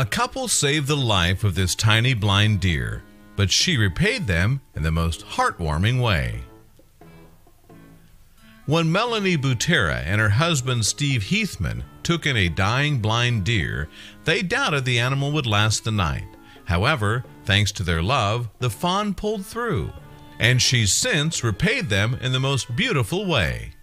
A couple saved the life of this tiny blind deer, but she repaid them in the most heartwarming way. When Melanie Butera and her husband Steve Heathman took in a dying blind deer, they doubted the animal would last the night. However, thanks to their love, the fawn pulled through, and she's since repaid them in the most beautiful way.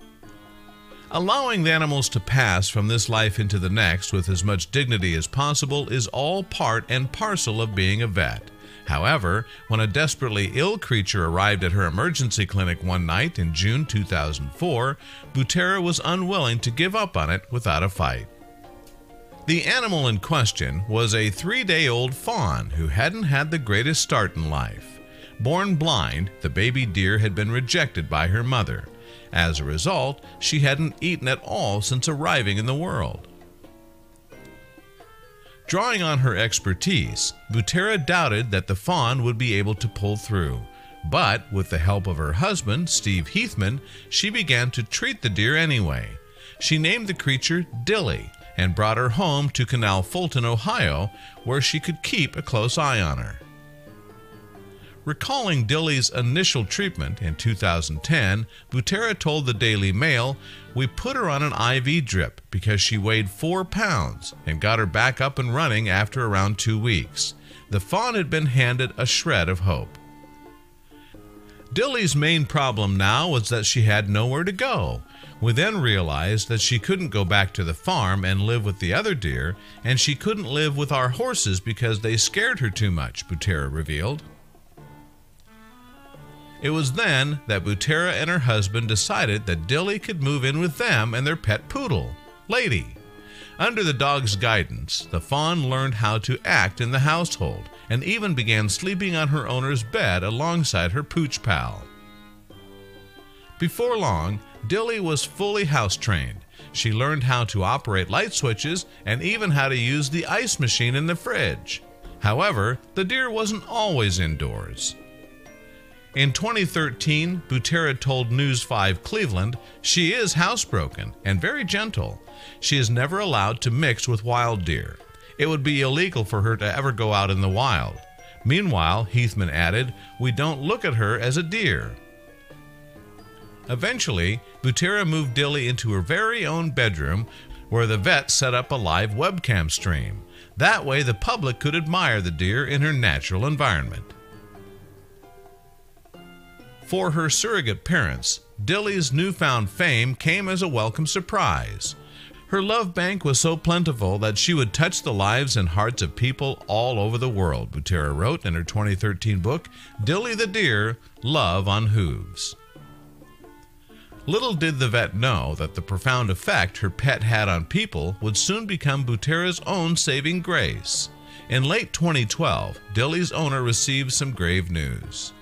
Allowing the animals to pass from this life into the next with as much dignity as possible is all part and parcel of being a vet. However, when a desperately ill creature arrived at her emergency clinic one night in June 2004, Butera was unwilling to give up on it without a fight. The animal in question was a 3-day-old fawn who hadn't had the greatest start in life. Born blind, the baby deer had been rejected by her mother. As a result, she hadn't eaten at all since arriving in the world. Drawing on her expertise, Butera doubted that the fawn would be able to pull through. But with the help of her husband, Steve Heathman, she began to treat the deer anyway. She named the creature Dilly and brought her home to Canal Fulton, Ohio, where she could keep a close eye on her. Recalling Dilly's initial treatment in 2010, Butera told the Daily Mail, "We put her on an IV drip because she weighed 4 pounds and got her back up and running after around 2 weeks. The fawn had been handed a shred of hope." Dilly's main problem now was that she had nowhere to go. We then realized that she couldn't go back to the farm and live with the other deer, and she couldn't live with our horses because they scared her too much, Butera revealed. It was then that Butera and her husband decided that Dilly could move in with them and their pet poodle, Lady. Under the dog's guidance, the fawn learned how to act in the household and even began sleeping on her owner's bed alongside her pooch pal. Before long, Dilly was fully house-trained. She learned how to operate light switches and even how to use the ice machine in the fridge. However, the deer wasn't always indoors. In 2013, Butera told News 5 Cleveland she is housebroken and very gentle. She is never allowed to mix with wild deer. It would be illegal for her to ever go out in the wild. Meanwhile, Heathman added, "We don't look at her as a deer." Eventually, Butera moved Dilly into her very own bedroom where the vet set up a live webcam stream. That way the public could admire the deer in her natural environment. For her surrogate parents, Dilly's newfound fame came as a welcome surprise. Her love bank was so plentiful that she would touch the lives and hearts of people all over the world, Butera wrote in her 2013 book, Dilly the Deer, Love on Hooves. Little did the vet know that the profound effect her pet had on people would soon become Butera's own saving grace. In late 2012, Dilly's owner received some grave news.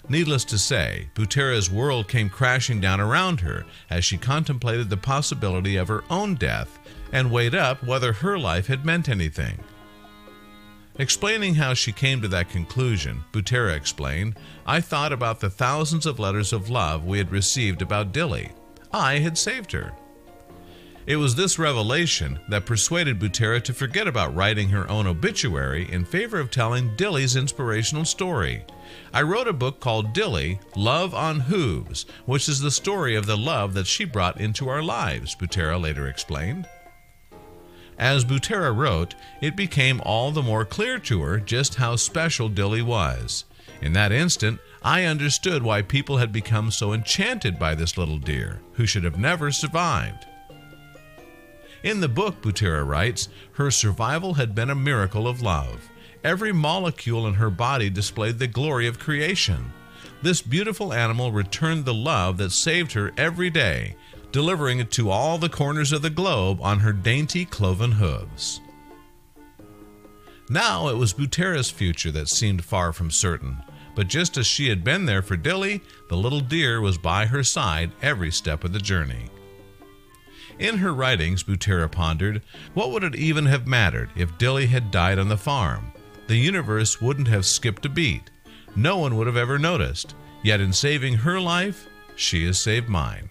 Needless to say, Butera's world came crashing down around her as she contemplated the possibility of her own death and weighed up whether her life had meant anything. Explaining how she came to that conclusion, Butera explained, "I thought about the thousands of letters of love we had received about Dilly. I had saved her." It was this revelation that persuaded Butera to forget about writing her own obituary in favor of telling Dilly's inspirational story. "I wrote a book called Dilly, Love on Hooves, which is the story of the love that she brought into our lives," Butera later explained. As Butera wrote, it became all the more clear to her just how special Dilly was. In that instant, I understood why people had become so enchanted by this little deer, who should have never survived. In the book, Butera writes, her survival had been a miracle of love. Every molecule in her body displayed the glory of creation. This beautiful animal returned the love that saved her every day, delivering it to all the corners of the globe on her dainty cloven hooves. Now it was Butera's future that seemed far from certain, but just as she had been there for Dilly, the little deer was by her side every step of the journey. In her writings, Butera pondered, what would it even have mattered if Dilly had died on the farm? The universe wouldn't have skipped a beat. No one would have ever noticed. Yet in saving her life, she has saved mine.